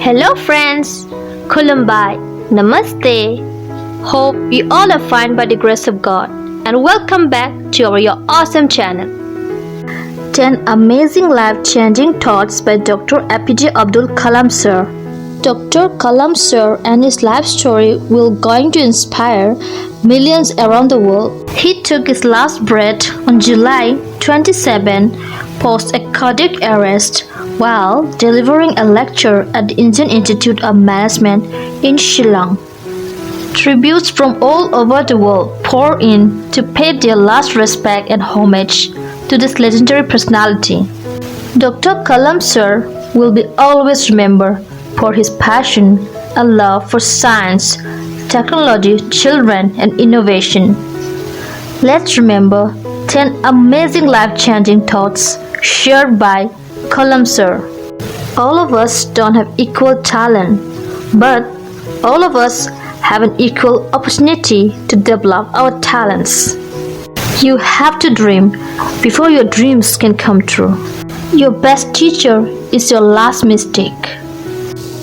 Hello friends, Kulumbai, Namaste. Hope you all are fine by the grace of God and welcome back to your awesome channel. 10 amazing life-changing thoughts by Dr. APJ Abdul Kalam Sir. Dr. Kalam Sir and his life story will going to inspire millions around the world. He took his last breath on July 27 post a cardiac arrest while delivering a lecture at the Indian Institute of Management in Shillong. Tributes from all over the world pour in to pay their last respect and homage to this legendary personality. Dr. Kalam Sir will be always remembered for his passion and love for science, technology, children, and innovation. Let's remember 10 amazing life-changing thoughts shared by Kalam Sir. All of us don't have equal talent, but all of us have an equal opportunity to develop our talents. You have to dream before your dreams can come true. Your best teacher is your last mistake.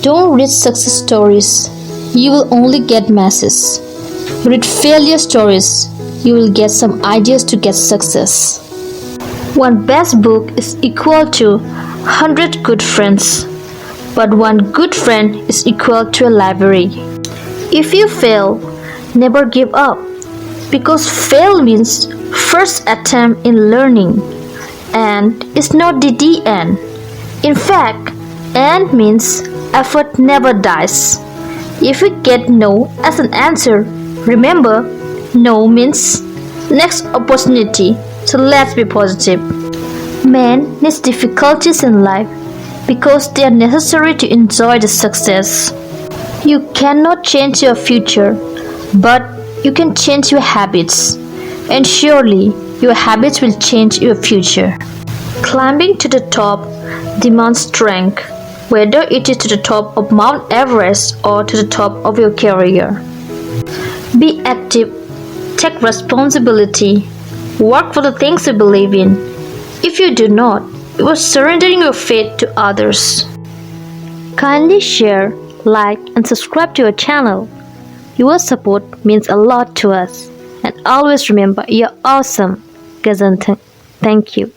Don't read success stories, you will only get masses. Read failure stories, you will get some ideas to get success. One best book is equal to 100 good friends, but one good friend is equal to a library. If you fail, never give up, because fail means first attempt in learning, and it's not the end. In fact, end means effort never dies. If you get no as an answer, remember, no means next opportunity, so let's be positive. Man needs difficulties in life because they are necessary to enjoy the success. You cannot change your future, but you can change your habits, and surely your habits will change your future. Climbing to the top demands strength, whether it is to the top of Mount Everest or to the top of your career. Be active, take responsibility, work for the things you believe in. If you do not, you are surrendering your faith to others. Kindly share, like, and subscribe to our channel. Your support means a lot to us. And always remember, you're awesome. Thank you.